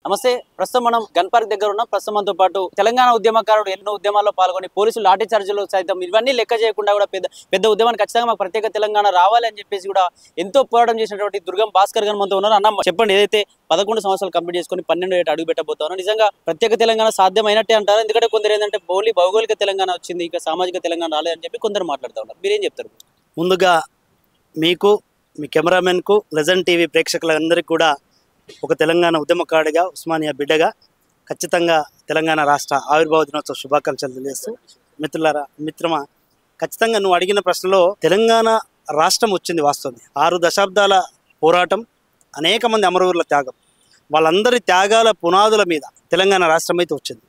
నమస్తే. ప్రస్తుతం మనం గన్ పార్క్ దగ్గర ఉన్నాం. ప్రస్తుతం మనతో పాటు తెలంగాణ ఉద్యమకారుడు ఎన్నో ఉద్యమాల్లో పాల్గొని పోలీసులు లాఠీ చార్జీలు సైతం ఇవన్నీ లెక్క చేయకుండా కూడా పెద్ద ఉద్యమాన్ని ఖచ్చితంగా మాకు ప్రత్యేక తెలంగాణ రావాలి అని చెప్పేసి కూడా ఎంతో పోరాటం చేసినటువంటి దుర్గం భాస్కర్ గారు మనతో ఉన్నారు. అన్న చెప్పండి, ఏదైతే 11 సంవత్సరాలు కంప్లీట్ చేసుకొని 12 ఏట అడుగు పెట్టబోతారో నిజంగా ప్రత్యేక తెలంగాణ సాధ్యమైనట్టే అంటారు? ఎందుకంటే కొందరు ఏంటంటే ఓన్లీ భౌగోళిక తెలంగాణ వచ్చింది, ఇక సామాజిక తెలంగాణ రాలేదని చెప్పి కొందరు మాట్లాడుతూ ఉన్నారు. మీరేం చెప్తారు? ముందుగా మీకు, మీ కెమెరామెన్కు, లెజెండ్ టీవీ ప్రేక్షకులందరికీ కూడా ఒక తెలంగాణ ఉద్యమకారుడిగా, ఉస్మానియా బిడ్డగా ఖచ్చితంగా తెలంగాణ రాష్ట్ర ఆవిర్భావ దినోత్సవ శుభాకాంక్షలు తెలియజేస్తూ, మిత్రమా, ఖచ్చితంగా నువ్వు అడిగిన ప్రశ్నలో తెలంగాణ రాష్ట్రం వచ్చింది వాస్తవం. 6 దశాబ్దాల పోరాటం, అనేక మంది అమరవీరుల త్యాగం, వాళ్ళందరి త్యాగాల పునాదుల మీద తెలంగాణ రాష్ట్రం అయితే వచ్చింది.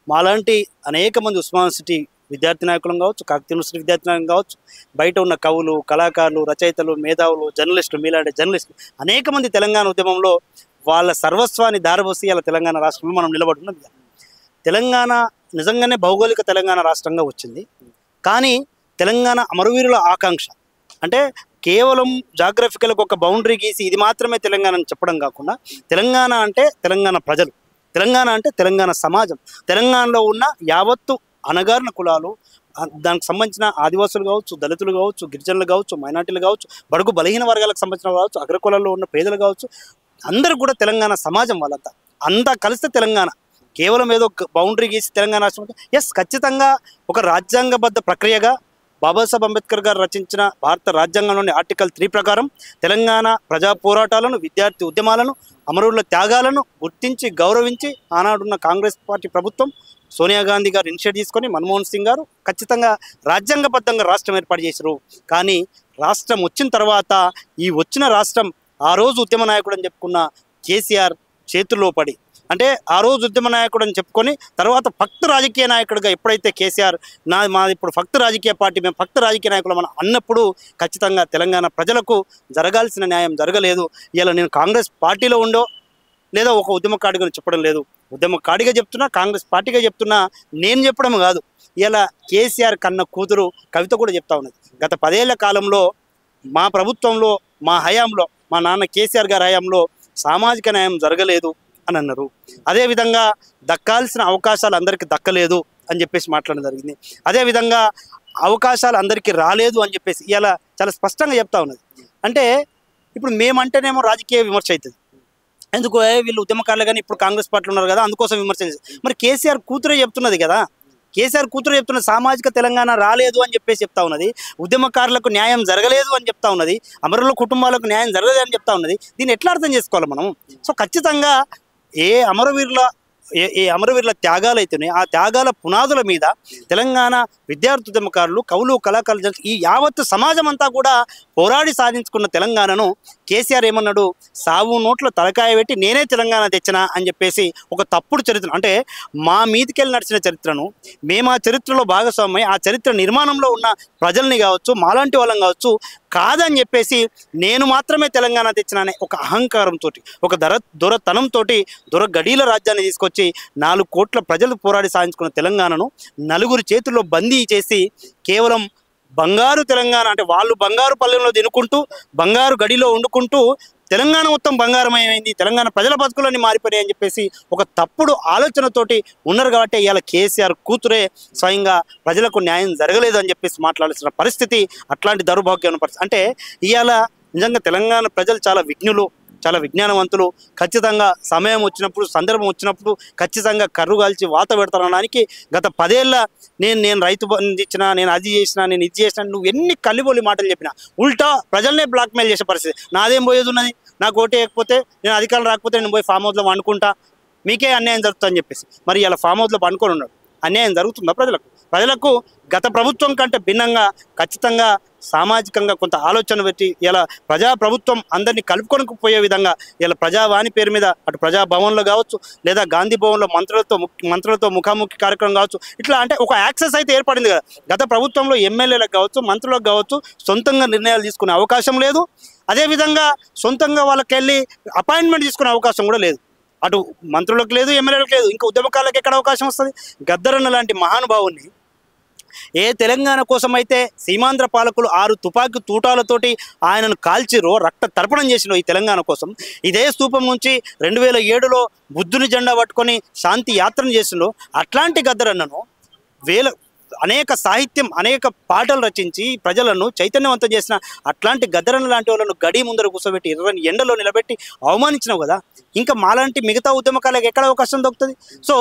మాలాంటి అనేక మంది ఉస్మాన్ సిటీ విద్యార్థి నాయకులం కావచ్చు, కాకతీయ యూనివర్సిటీ విద్యార్థి నాయకులు కావచ్చు, బయట ఉన్న కవులు, కళాకారులు, రచయితలు, మేధావులు, జర్నలిస్టులు, మీలాంటి జర్నలిస్టులు అనేక మంది తెలంగాణ ఉద్యమంలో వాళ్ళ సర్వస్వాన్ని దారబోసి అలా తెలంగాణ రాష్ట్రంలో మనం నిలబడుతున్నాం. తెలంగాణ నిజంగానే భౌగోళిక తెలంగాణ రాష్ట్రంగా వచ్చింది. కానీ తెలంగాణ అమరవీరుల ఆకాంక్ష అంటే కేవలం జాగ్రఫికల్కి ఒక బౌండరీ గీసి ఇది మాత్రమే తెలంగాణ అని చెప్పడం కాకుండా, తెలంగాణ అంటే తెలంగాణ ప్రజలు, తెలంగాణ అంటే తెలంగాణ సమాజం, తెలంగాణలో ఉన్న యావత్తు అణగారిన కులాలు, దానికి సంబంధించిన ఆదివాసులు కావచ్చు, దళితులు కావచ్చు, గిరిజనులు కావచ్చు, మైనార్టీలు కావచ్చు, బడుగు బలహీన వర్గాలకు సంబంధించిన కావచ్చు, అగ్రకులాల్లో ఉన్న పేదలు కావచ్చు, అందరూ కూడా తెలంగాణ సమాజం. అంతా కలిస్తే తెలంగాణ. కేవలం ఏదో బౌండరీ గీసి తెలంగాణ రాష్ట్రం. ఎస్, ఖచ్చితంగా ఒక రాజ్యాంగబద్ధ ప్రక్రియగా బాబాసాహెబ్ అంబేద్కర్ గారు రచించిన భారత రాజ్యాంగంలోని ఆర్టికల్ 3 ప్రకారం తెలంగాణ ప్రజా పోరాటాలను, విద్యార్థి ఉద్యమాలను, అమరుల త్యాగాలను గుర్తించి గౌరవించి ఆనాడున్న కాంగ్రెస్ పార్టీ ప్రభుత్వం, సోనియా గాంధీ గారు ఇనిషియేట్ తీసుకొని మన్మోహన్ సింగ్ గారు ఖచ్చితంగా రాజ్యాంగబద్ధంగా రాష్ట్రం ఏర్పాటు చేశారు. కానీ రాష్ట్రం వచ్చిన తర్వాత ఈ వచ్చిన రాష్ట్రం ఆ రోజు ఉద్యమ నాయకుడు అని చెప్పుకున్న కేసీఆర్ చేతుల్లో పడి, అంటే ఆ రోజు ఉద్యమ నాయకుడు అని చెప్పుకొని తర్వాత ఫక్త్ రాజకీయ నాయకుడిగా ఎప్పుడైతే కేసీఆర్ మాది ఇప్పుడు ఫక్త్ రాజకీయ పార్టీ, మేము ఫక్త్ రాజకీయ నాయకులు మనం అన్నప్పుడు ఖచ్చితంగా తెలంగాణ ప్రజలకు జరగాల్సిన న్యాయం జరగలేదు. ఇలా నేను కాంగ్రెస్ పార్టీలో ఉండో లేదా ఒక ఉద్యమకాడిగా చెప్పడం లేదు, ఉద్యమకాడిగా చెప్తున్నా, కాంగ్రెస్ పార్టీగా చెప్తున్నా, నేను చెప్పడం కాదు. ఇలా కేసీఆర్ కన్న కూతురు కవిత కూడా చెప్తా ఉన్నది. గత 10 ఏళ్ల కాలంలో మా ప్రభుత్వంలో, మా హయాంలో, మా నాన్న కేసీఆర్ గారి హయాంలో సామాజిక న్యాయం జరగలేదు అని అన్నారు. అదేవిధంగా దక్కాల్సిన అవకాశాలు అందరికీ దక్కలేదు అని చెప్పేసి మాట్లాడడం జరిగింది. అదేవిధంగా అవకాశాలు అందరికీ రాలేదు అని చెప్పేసి ఇలా చాలా స్పష్టంగా చెప్తా ఉన్నది. అంటే ఇప్పుడు మేమంటేనేమో రాజకీయ విమర్శ అవుతుంది, ఎందుకు వీళ్ళు ఉద్యమకారులు కానీ ఇప్పుడు కాంగ్రెస్ పార్టీలో ఉన్నారు కదా అందుకోసం విమర్శ. మరి కేసీఆర్ కూతురే చెప్తున్నది కదా, కేసీఆర్ కూతురు చెప్తున్న సామాజిక తెలంగాణ రాలేదు అని చెప్పేసి చెప్తా ఉన్నది, ఉద్యమకారులకు న్యాయం జరగలేదు అని చెప్తా ఉన్నది, అమరుల కుటుంబాలకు న్యాయం జరగలేదు అని చెప్తా ఉన్నది. దీన్ని ఎట్లా అర్థం చేసుకోవాలి మనం? సో ఖచ్చితంగా ఏ అమరవీరుల త్యాగాలు అయితేనే ఆ త్యాగాల పునాదుల మీద తెలంగాణ విద్యార్థి ఉద్యమకారులు, కవులు, కళాకారులు, ఈ యావత్తు సమాజం అంతా కూడా పోరాడి సాధించుకున్న తెలంగాణను కేసీఆర్ ఏమన్నాడు, సావు నోట్ల తలకాయ పెట్టి నేనే తెలంగాణ తెచ్చినా అని చెప్పేసి ఒక తప్పుడు చరిత్ర, అంటే మా మీదికెళ్ళి నడిచిన చరిత్రను మేము ఆ చరిత్రలో భాగస్వామ్యం, ఆ చరిత్ర నిర్మాణంలో ఉన్న ప్రజల్ని కావచ్చు, మాలాంటి వాళ్ళం కావచ్చు కాదని చెప్పేసి నేను మాత్రమే తెలంగాణ తెచ్చినానే ఒక అహంకారంతో, ఒక దొరతనంతో, గడీల రాజ్యాన్ని తీసుకొచ్చి 4 కోట్ల ప్రజలు పోరాడి సాధించుకున్న తెలంగాణను నలుగురి చేతుల్లో బందీ చేసి కేవలం బంగారు తెలంగాణ, అంటే వాళ్ళు బంగారు పల్లెంలో తినుకుంటూ బంగారు గడిలో వండుకుంటూ తెలంగాణ మొత్తం బంగారమయమైంది, తెలంగాణ ప్రజల బతుకులన్నీ మారిపోయాయని చెప్పేసి ఒక తప్పుడు ఆలోచనతోటి ఉన్నారు. కాబట్టి ఇవాళ కేసీఆర్ కూతురే స్వయంగా ప్రజలకు న్యాయం జరగలేదు అని చెప్పేసి మాట్లాడాల్సిన పరిస్థితి, అట్లాంటి దౌర్భాగ్యం పరిస్థితి. అంటే ఇవాళ నిజంగా తెలంగాణ ప్రజలు చాలా విజ్ఞులు, చాలా విజ్ఞానవంతులు. ఖచ్చితంగా సమయం వచ్చినప్పుడు, సందర్భం వచ్చినప్పుడు ఖచ్చితంగా కర్రు కాల్చి వాత పెడతానడానికి గత 10 ఏళ్ళ నేను రైతు బంధు ఇచ్చినా, నేను అది చేసినా, నేను ఇది చేసినా, నువ్వు ఎన్ని కల్లిబోలి మాటలు చెప్పినా ఉల్టా ప్రజల్నే బ్లాక్మెయిల్ చేసే పరిస్థితి. నాదేం పోయేది ఉన్నది, నాకు ఓటు వేయకపోతే, నేను అధికారం రాకపోతే నేను పోయి ఫామ్ హౌస్లో వండుకుంటా, మీకే అన్యాయం జరుగుతుందని చెప్పేసి. మరి ఇలా ఫామ్ హౌస్లో పండుకొని ఉన్నాడు, అన్యాయం జరుగుతుందా ప్రజలకు? గత ప్రభుత్వం కంటే భిన్నంగా ఖచ్చితంగా సామాజికంగా కొంత ఆలోచన పెట్టి ఇలా ప్రజాప్రభుత్వం అందరినీ కలుపుకొని పోయే విధంగా ఇలా ప్రజావాణి పేరు మీద అటు ప్రజాభవన్లో కావచ్చు, లేదా గాంధీ భవన్లో మంత్రులతో ముఖాముఖి కార్యక్రమం కావచ్చు, ఇట్లా అంటే ఒక యాక్సెస్ అయితే ఏర్పడింది కదా. గత ప్రభుత్వంలో ఎమ్మెల్యేలకు కావచ్చు, మంత్రులకు కావచ్చు సొంతంగా నిర్ణయాలు తీసుకునే అవకాశం లేదు. అదేవిధంగా సొంతంగా వాళ్ళకి వెళ్ళి అపాయింట్మెంట్ తీసుకునే అవకాశం కూడా లేదు. అటు మంత్రులకు లేదు, ఎమ్మెల్యేలకు లేదు, ఇంకా ఉద్యమకారులకు ఎక్కడ అవకాశం వస్తుంది? గద్దరన్న లాంటి మహానుభావుని ఏ తెలంగాణ కోసం అయితే సీమాంధ్ర పాలకులు 6 తుపాకీ తూటాలతోటి ఆయనను కాల్చిరో, రక్త తర్పణం చేసిరో ఈ తెలంగాణ కోసం, ఇదే స్తూపం నుంచి 2007లో బుద్ధుని జెండా పట్టుకొని శాంతి యాత్రను చేసిండ్రో అట్లాంటి గద్దరన్నను అనేక సాహిత్యం, అనేక పాటలు రచించి ప్రజలను చైతన్యవంతం చేసిన అట్లాంటి గద్దరన్న లాంటి వాళ్ళను గడి ముందర కూర్చోబెట్టి 20 ఎండలో నిలబెట్టి అవమానించినావు కదా, ఇంకా మాలాంటి మిగతా ఉద్యమకాలకు ఎక్కడ అవకాశం దొరుకుతుంది? సో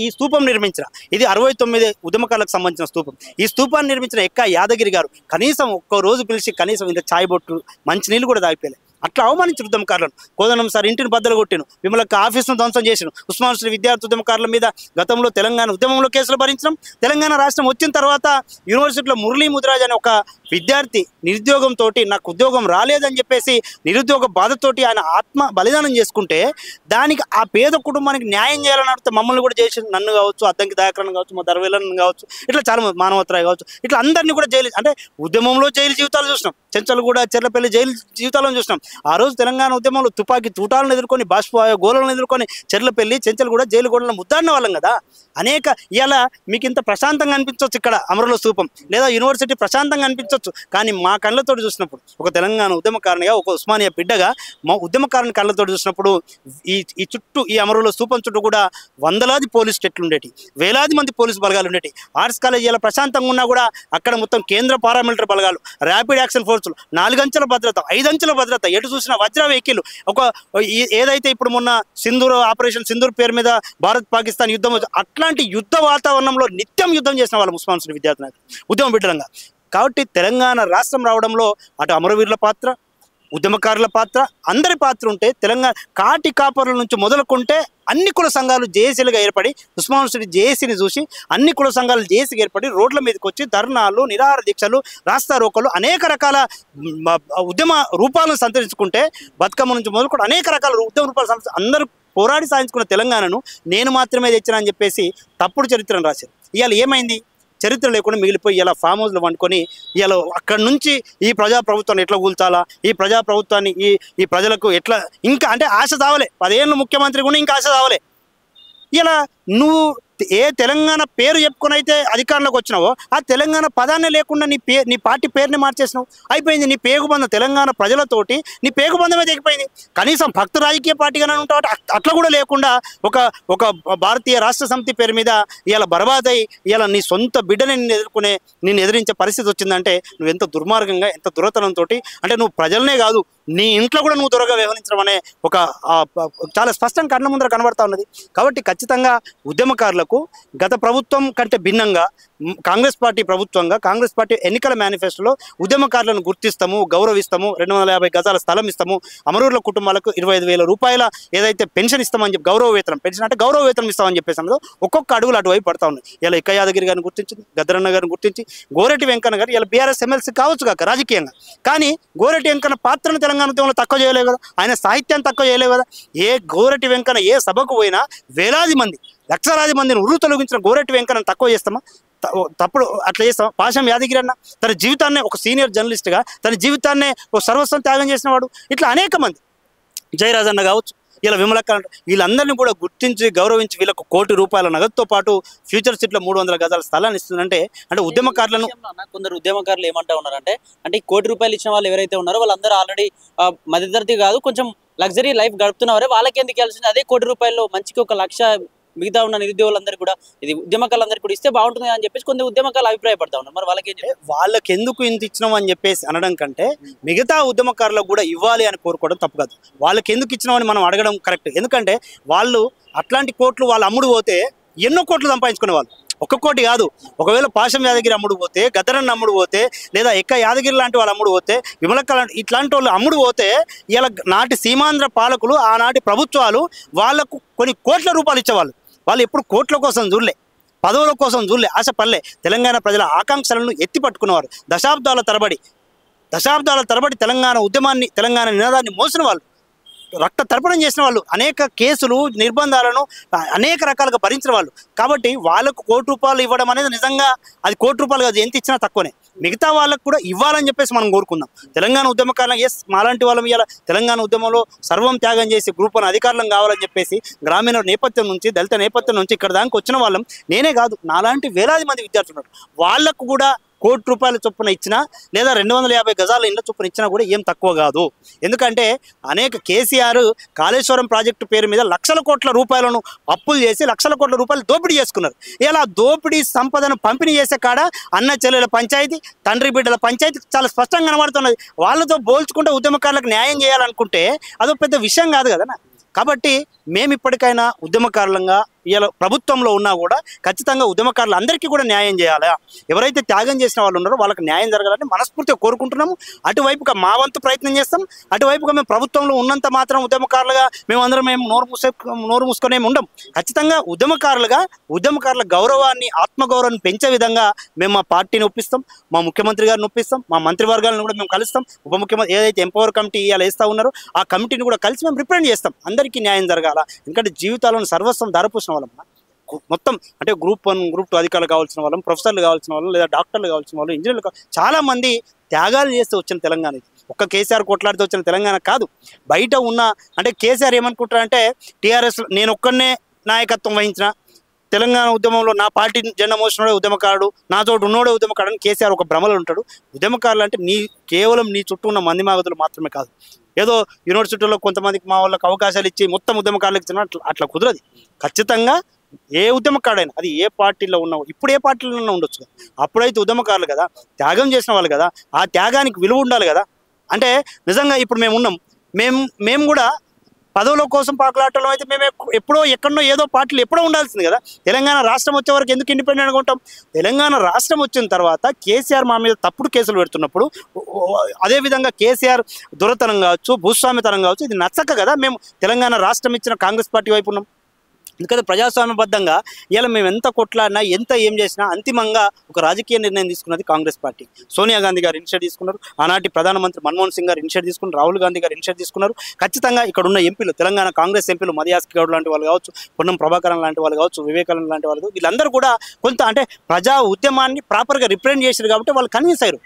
ఈ స్తూపం నిర్మించిన, ఇది 69 ఉద్యమకాలకు సంబంధించిన స్తూపం. ఈ స్తూపాన్ని నిర్మించిన యాదగిరి గారు కనీసం ఒక్క రోజు పిలిచి కనీసం ఇంత ఛాయ్ బొట్టు మంచినీళ్ళు కూడా తాగిపోయలే. అట్లా అవమానించిన ఉద్యమకారులను. కోదండం సార్ ఇంటిని బద్దలు కొట్టిను, విమలక్క ఆఫీసును ధ్వంసం చేసిను, ఉస్మాన్ శ్రీ విద్యార్థి ఉద్యమకారుల మీద గతంలో తెలంగాణ ఉద్యమంలో కేసులు భరించడం, తెలంగాణ రాష్ట్రం వచ్చిన తర్వాత యూనివర్సిటీలో మురళీ ముదిరాజ్ అనే ఒక విద్యార్థి నిరుద్యోగంతో నాకు ఉద్యోగం రాలేదని చెప్పేసి నిరుద్యోగ బాధతోటి ఆయన ఆత్మ బలిదానం చేసుకుంటే దానికి ఆ పేద కుటుంబానికి న్యాయం చేయాలని అడిగితే మమ్మల్ని కూడా చేసి, నన్ను కావచ్చు, అద్దంకి దయాకరణ కావచ్చు, మా దర్వేలను కావచ్చు, ఇట్లా చాలా మానవతరాయ్ కావచ్చు, ఇట్లా అందరినీ కూడా జైలు, అంటే ఉద్యమంలో జైలు జీవితాలు చూసినాం, చెంచలు కూడా చెర్లపల్లి జైలు జీవితాలను చూసినాం. ఆ రోజు తెలంగాణ ఉద్యమంలో తుపాకీ తూటాలను ఎదుర్కొని, బాష్పవాయు గోళలను ఎదుర్కొని చెర్లపల్లి చెంచలు కూడా జైలు గోడలను ముద్దాడిన వాళ్ళం కదా. అనేక ఇలా మీకు ఇంత ప్రశాంతంగా అనిపించవచ్చు ఇక్కడ అమరుల స్తూపం, లేదా యూనివర్సిటీ ప్రశాంతంగా అనిపించవచ్చు, కానీ మా కళ్ళతో చూసినప్పుడు, ఒక తెలంగాణ ఉద్యమకారునిగా, ఒక ఉస్మానియా బిడ్డగా మా ఉద్యమకారుని కళ్ళతో చూసినప్పుడు ఈ చుట్టూ, ఈ అమరుల స్తూపం చుట్టూ కూడా వందలాది పోలీస్ స్టేట్లు ఉండేటి, వేలాది మంది పోలీసు బలగాలు ఉండేటి. ఆర్ట్స్ కాలేజీ ఇలా ప్రశాంతంగా ఉన్నా కూడా అక్కడ మొత్తం కేంద్ర పారామిలిటరీ బలగాలు, ర్యాపిడ్ యాక్షన్ ఫోర్సులు, 4 అంచెల భద్రత, 5 అంచెల భద్రత, ఎటు చూసిన వజ్ర వెహికల్. ఏదైతే ఇప్పుడు మొన్న ఆపరేషన్ సింధూర్ పేరు మీద భారత్ పాకిస్తాన్ యుద్ధం, అట్లాంటి యుద్ధ వాతావరణంలో నిత్యం యుద్ధం చేసిన వాళ్ళు ముస్మాన్ శ్రీ విద్యార్థి నాయకులు, ఉద్యమ బిడ్డలంగా. కాబట్టి తెలంగాణ రాష్ట్రం రావడంలో అటు అమరవీరుల పాత్ర, ఉద్యమకారుల పాత్ర, అందరి పాత్ర ఉంటే, తెలంగాణ కాటి కాపరుల నుంచి మొదలుకుంటే అన్ని కుల సంఘాలు జేఏసీలుగా ఏర్పడి, ఉస్మాన్ శ్రీ జేఏసీని చూసి అన్ని కుల సంఘాలు జేఏసీగా ఏర్పడి రోడ్ల మీదకి వచ్చి ధర్నాలు, నిరాహార దీక్షలు, రాస్తా రోకలు, అనేక రకాల ఉద్యమ రూపాలను సంతరించుకుంటే, బతుకమ్మ నుంచి మొదలుకొని అనేక రకాల ఉద్యమ రూపాలు అందరూ పోరాడి సాధించుకున్న తెలంగాణను నేను మాత్రమే తెచ్చినా అని చెప్పేసి తప్పుడు చరిత్రను రాశారు. ఇవాళ ఏమైంది? చరిత్ర లేకుండా మిగిలిపోయి ఇలా ఫామ్ హౌస్లో వండుకొని ఇలా అక్కడి నుంచి ఈ ప్రజాప్రభుత్వాన్ని ఎట్లా కూల్చాలా, ఈ ప్రజాప్రభుత్వాన్ని ఈ ప్రజలకు ఎట్లా, ఇంకా అంటే ఆశ తావలే, 10 ఏళ్ళు ముఖ్యమంత్రి కూడా ఇంకా ఆశ తావలే. ఇలా నువ్వు ఏ తెలంగాణ పేరు చెప్పుకొని అయితే అధికారంలోకి వచ్చినావో ఆ తెలంగాణ పదాన్ని లేకుండా నీ పార్టీ పేరుని మార్చేసినావు. అయిపోయింది నీ పేగుబంధం, తెలంగాణ ప్రజలతోటి నీ పేగుబంధమే తెగిపోయింది. కనీసం భక్త రాజకీయ పార్టీగానే ఉంటావు, అట్లా కూడా లేకుండా ఒక భారతీయ రాష్ట్ర సమితి పేరు మీద ఇలా బర్బాదై ఇలా నీ సొంత బిడ్డని నిన్ను ఎదిరించే పరిస్థితి వచ్చిందంటే నువ్వు ఎంత దుర్మార్గంగా, ఎంత దురతనంతో, అంటే నువ్వు ప్రజలనే కాదు నీ ఇంట్లో కూడా నువ్వు దొరగా వ్యవహరించడం అనే ఒక చాలా స్పష్టంగా కళ్ళ ముందర కనబడతా ఉన్నది. కాబట్టి ఖచ్చితంగా ఉద్యమకారులకు గత ప్రభుత్వం కంటే భిన్నంగా కాంగ్రెస్ పార్టీ ప్రభుత్వంగా, కాంగ్రెస్ పార్టీ ఎన్నికల మేనిఫెస్టోలో ఉద్యమకారులను గుర్తిస్తాము, గౌరవిస్తాము, 250 గజాల స్థలం ఇస్తాము, అమరూరుల కుటుంబాలకు 25,000 రూపాయల ఏదైతే పెన్షన్ ఇస్తామని చెప్పి, గౌరవ వేతనం, పెన్షన్ అంటే గౌరవ వేతనం ఇస్తామని చెప్పేసి అన్నదో ఒక్కొక్క అడుగులు అటువైపు పడతా ఉన్నాయి. ఇలా యాదగిరి గారిని గుర్తించింది, గద్దరన్న గారిని గుర్తించి, గోరెటి వెంకన్న గారు ఇలా బీఆర్ఎస్ ఎమ్మెల్సీ కావచ్చు కాక రాజకీయంగా, కానీ గోరెటి వెంకన్న పాత్రను తెలంగాణ ఉద్యమంలో తక్కువ చేయలేదు కదా, ఆయన సాహిత్యాన్ని తక్కువ చేయలేదు కదా. గోరెటి వెంకన్న ఏ సభకు పోయినా వేలాది మంది, లక్షలాది మందిని ఉర్రు తొలగించిన గోరెటి వెంకన్న తక్కువ చేస్తామా? తప్పుడు అట్లా చేస్తామా? పాశం యాదగిరి అన్న తన జీవితాన్ని ఒక సీనియర్ జర్నలిస్ట్గా తన జీవితాన్నే ఒక సర్వస్వం త్యాగం చేసిన వాడు. ఇట్లా అనేక మంది, జయరాజన్న కావచ్చు, ఇలా విమలక్క, వీళ్ళందరినీ కూడా గుర్తించి గౌరవించి వీళ్ళకు 1 కోటి రూపాయల నగదుతో పాటు ఫ్యూచర్ సిటీలో 300 గజాల స్థలాన్ని ఇస్తుందంటే, అంటే ఉద్యమకారులను కొందరు ఉద్యమకారులు ఏమంటా ఉన్నారంటే, అంటే ఈ 1 కోటి రూపాయలు ఇచ్చిన వాళ్ళు ఎవరైతే ఉన్నారో వాళ్ళందరూ ఆల్రెడీ మధ్యతరగతి కాదు, కొంచెం లగ్జరీ లైఫ్ గడుపుతున్నవారే, వాళ్ళకి ఎందుకు వెళ్ళాల్సింది అదే 1 కోటి రూపాయల్లో మంచికి 1 లక్ష మిగతా ఉన్న నిరుద్యోగులందరూ కూడా, ఇది ఉద్యమకారులందరికీ కూడా ఇస్తే బాగుంటుంది అని చెప్పేసి కొంత ఉద్యమకారులు అభిప్రాయపడతా ఉన్నారు. మరి వాళ్ళకి ఎందుకు ఇంత ఇచ్చినాం అని చెప్పేసి అనడం కంటే మిగతా ఉద్యమకారులకు కూడా ఇవ్వాలి అని కోరుకోవడం తప్పు కాదు. వాళ్ళకి ఎందుకు ఇచ్చినామని మనం అడగడం కరెక్ట్. ఎందుకంటే వాళ్ళు అట్లాంటి కోట్లు వాళ్ళు అమ్ముడు పోతే ఎన్నో కోట్లు సంపాదించుకునే వాళ్ళు, 1 కోటి కాదు. ఒకవేళ పాశం యాదగిరి అమ్ముడు పోతే, గద్దరన్న అమ్ముడు పోతే, లేదా యాదగిరి లాంటి వాళ్ళు అమ్ముడు పోతే, విమలక్క ఇట్లాంటి వాళ్ళు అమ్ముడు పోతే, ఇలా నాటి సీమాంధ్ర పాలకులు, ఆనాటి ప్రభుత్వాలు వాళ్ళకు కొన్ని కోట్ల రూపాయలు ఇచ్చేవాళ్ళు. వాళ్ళు ఎప్పుడు కోట్ల కోసం చూడలే, పదవుల కోసం చూడలే, ఆశపడలే. తెలంగాణ ప్రజల ఆకాంక్షలను ఎత్తి పట్టుకున్నవారు. దశాబ్దాల తరబడి తెలంగాణ ఉద్యమాన్ని, తెలంగాణ నినాదాన్ని మోసిన వాళ్ళు, రక్త తర్పణం చేసిన వాళ్ళు, అనేక కేసులు, నిర్బంధాలను అనేక రకాలుగా భరించిన వాళ్ళు. కాబట్టి వాళ్ళకు 1 కోటి రూపాయలు ఇవ్వడం అనేది నిజంగా అది 1 కోటి రూపాయలు కాదు, ఎంత ఇచ్చినా తక్కువనే. మిగతా వాళ్ళకు కూడా ఇవ్వాలని చెప్పేసి మనం కోరుకుందాం. తెలంగాణ ఉద్యమకాలం ఎస్ మాలాంటి వాళ్ళం ఇవాళ తెలంగాణ ఉద్యమంలో సర్వం త్యాగం చేసి గ్రూప్ 1 అధికారులం కావాలని చెప్పేసి గ్రామీణ నేపథ్యం నుంచి దళిత నేపథ్యం నుంచి ఇక్కడ దానికి వచ్చిన వాళ్ళం నేనే కాదు, నాలాంటి వేలాది మంది విద్యార్థులు ఉన్నారు. వాళ్ళకు కూడా ₹1,00,00,000 చొప్పున ఇచ్చినా లేదా 250 గజాల ఇళ్ళ చొప్పున ఇచ్చినా కూడా ఏం తక్కువ కాదు. ఎందుకంటే అనేక కేసీఆర్ కాళేశ్వరం ప్రాజెక్టు పేరు మీద లక్షల కోట్ల రూపాయలను అప్పులు చేసి లక్షల కోట్ల రూపాయలు దోపిడీ చేసుకున్నారు. ఇలా దోపిడీ సంపదను పంపిణీ చేసే కాడ అన్న చెల్లెల పంచాయతీ, తండ్రి బిడ్డల పంచాయతీ చాలా స్పష్టంగా కనబడుతున్నది. వాళ్ళతో పోల్చుకుంటే ఉద్యమకారులకు న్యాయం చేయాలనుకుంటే అదో పెద్ద విషయం కాదు కదా. కాబట్టి మేము ఇప్పటికైనా ఉద్యమకారులంగా ఇలా ప్రభుత్వంలో ఉన్నా కూడా ఖచ్చితంగా ఉద్యమకారులు అందరికీ కూడా న్యాయం చేయాలా. ఎవరైతే త్యాగం చేసిన వాళ్ళు ఉన్నారో వాళ్ళకి న్యాయం జరగాలని మనస్ఫూర్తిగా కోరుకుంటున్నాము. అటువైపుగా మా వంతు ప్రయత్నం చేస్తాం. అటువైపుగా మేము ప్రభుత్వంలో ఉన్నంత మాత్రం ఉద్యమకారులుగా మేము నోరు మూసుకొని ఉండం. ఖచ్చితంగా ఉద్యమకారుల గౌరవాన్ని, ఆత్మగౌరవాన్ని పెంచే విధంగా మేము మా పార్టీని ఒప్పిస్తాం, మా ముఖ్యమంత్రి గారిని ఒప్పిస్తాం, మా మంత్రివర్గాలను కూడా మేము కలుస్తాం. ఉప ముఖ్యమంత్రి ఏదైతే ఎంపవర్ కమిటీ ఇవాళ వేస్తూ ఉన్నారో ఆ కమిటీని కూడా కలిసి మేము రిప్రజెంట్ చేస్తాం. అందరికీ న్యాయం జరగాల. ఎందుకంటే జీవితాలను సర్వస్వం ధారపోసిన వాళ్ళం మొత్తం. అంటే గ్రూప్ 1, గ్రూప్ 2 అధికారులు కావాల్సిన వాళ్ళం, ప్రొఫెసర్లు కావాల్సిన వాళ్ళు, లేదా డాక్టర్లు కావాల్సిన వాళ్ళు, ఇంజనీర్లు చాలా మంది త్యాగాలు చేస్తే వచ్చిన తెలంగాణ ఇది. ఒక్క కేసీఆర్ కొట్లాడితే వచ్చిన తెలంగాణ కాదు. బయట ఉన్న అంటే కేసీఆర్ ఏమనుకుంటారంటే టీఆర్ఎస్ నేను ఒక్కనే నాయకత్వం వహించిన తెలంగాణ ఉద్యమంలో నా పార్టీ జెండా మోసినోడే ఉద్యమకారుడు, నా తోడు ఉన్నోడే ఉద్యమకారుడు అని కేసీఆర్ ఒక భ్రమలో ఉంటాడు. ఉద్యమకారులు అంటే కేవలం నీ చుట్టూ ఉన్న మంది మాగదులు మాత్రమే కాదు. ఏదో యూనివర్సిటీలో కొంతమందికి మా వాళ్ళకి అవకాశాలు ఇచ్చి మొత్తం ఉద్యమకారులకు ఇచ్చిన అట్లా కుదరదు. ఖచ్చితంగా ఏ ఉద్యమకారుడైనా అది ఏ పార్టీలో ఉన్నా, ఇప్పుడు ఏ పార్టీలో ఉండొచ్చు, అప్పుడైతే ఉద్యమకారులు కదా, త్యాగం చేసిన వాళ్ళు కదా, ఆ త్యాగానికి విలువ ఉండాలి కదా. అంటే నిజంగా ఇప్పుడు మేము ఉన్నాం, మేము కూడా పదవుల కోసం పాకులాటలో అయితే మేము ఎప్పుడో ఎక్కడో ఏదో పార్టీలు ఎప్పుడో ఉండాల్సింది కదా. తెలంగాణ రాష్ట్రం వచ్చే వరకు ఎందుకు ఇండిపెండెంట్గా ఉంటాం? తెలంగాణ రాష్ట్రం వచ్చిన తర్వాత కేసీఆర్ మా మీద తప్పుడు కేసులు పెడుతున్నప్పుడు, అదేవిధంగా కేసీఆర్ దొరతనం కావచ్చు, భూస్వామ్యతనం కావచ్చు, ఇది నచ్చక కదా మేము తెలంగాణ రాష్ట్రం ఇచ్చిన కాంగ్రెస్ పార్టీ వైపు ఉన్నాం. ఎందుకంటే ప్రజాస్వామ్యబద్ధంగా ఇలా మేము ఎంత కొట్లాడినా ఎంత ఏం చేసినా అంతిమంగా ఒక రాజకీయ నిర్ణయం తీసుకున్నది కాంగ్రెస్ పార్టీ. సోనియా గాంధీ గారు ఇనిషియేటివ్ తీసుకున్నారు, ఆనాటి ప్రధానమంత్రి మన్మోహన్ సింగ్ గారు ఇనిషియేటివ్ తీసుకున్నారు, రాహుల్ గాంధీ గారు ఇనిషియేటివ్ తీసుకున్నారు. ఖచ్చితంగా ఇక్కడ ఉన్న ఎంపీలు, తెలంగాణ కాంగ్రెస్ ఎంపీలు మధుయాస్కి గౌడ్ లాంటి వాళ్ళు కావచ్చు, పొన్నం ప్రభాకరన్ లాంటి వాళ్ళు కావచ్చు, వివేకానంద లాంటి వాళ్ళు, వీళ్ళందరూ కూడా కొంత అంటే ప్రజా ఉద్యమాన్ని ప్రాపర్గా రిప్రజెంట్ చేశారు కాబట్టి వాళ్ళు కన్విన్స్ అయ్యారు.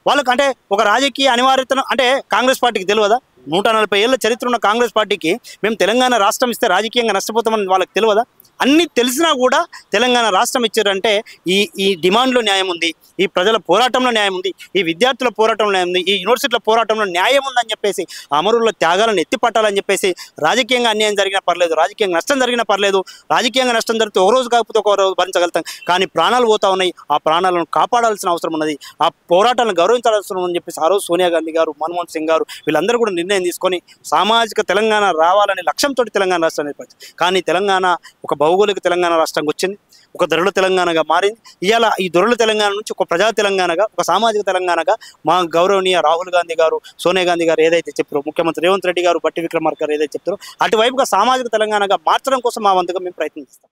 వాళ్ళకు అంటే ఒక రాజకీయ అనివార్యతను అంటే కాంగ్రెస్ పార్టీకి తెలియదా? 140 ఏళ్ళ చరిత్ర ఉన్న కాంగ్రెస్ పార్టీకి మేము తెలంగాణ రాష్ట్రం ఇస్తే రాజకీయంగా నష్టపోతామని వాళ్ళకి తెలియదా? అన్నీ తెలిసినా కూడా తెలంగాణ రాష్ట్రం ఇచ్చారంటే ఈ డిమాండ్లో న్యాయం ఉంది, ఈ ప్రజల పోరాటంలో న్యాయం ఉంది, ఈ విద్యార్థుల పోరాటంలో న్యాయం ఉంది, ఈ యూనివర్సిటీల పోరాటంలో న్యాయం ఉందని చెప్పేసి అమరుల త్యాగాలను ఎత్తిపట్టాలని చెప్పేసి రాజకీయంగా అన్యాయం జరిగినా పర్లేదు, రాజకీయంగా నష్టం జరిగినా పర్లేదు, రాజకీయంగా నష్టం జరిగితే ఒక రోజు కాకపోతే ఒక రోజు భరించగలుగుతాం, కానీ ప్రాణాలు పోతా ఉన్నాయి, ఆ ప్రాణాలను కాపాడాల్సిన అవసరం ఉన్నది, ఆ పోరాటాలను గౌరవించాల్సిన అవసరం ఉందని చెప్పేసి ఆ రోజు సోనియా గాంధీ గారు, మన్మోహన్ సింగ్ గారు వీళ్ళందరూ కూడా నిర్ణయం తీసుకొని సామాజిక తెలంగాణ రావాలనే లక్ష్యంతో తెలంగాణ రాష్ట్రాన్ని ఏర్పరిచింది. కానీ తెలంగాణ ఒక భౌగోళిక తెలంగాణ రాష్ట్రంగా వచ్చింది, ఒక దొరల తెలంగాణగా మారింది. ఇవాళ ఈ దొరల తెలంగాణ నుంచి ఒక ప్రజా తెలంగాణగా, ఒక సామాజిక తెలంగాణగా మా గౌరవనీయ రాహుల్ గాంధీ గారు, సోనియా గాంధీ గారు ఏదైతే చెప్పారో, ముఖ్యమంత్రి రేవంత్ రెడ్డి గారు, బట్టి విక్రమార్క గారు ఏదైతే చెప్తారో అటువైపుగా సామాజిక తెలంగాణగా మార్చడం కోసం మా వంతుగా మేము ప్రయత్నిస్తాం.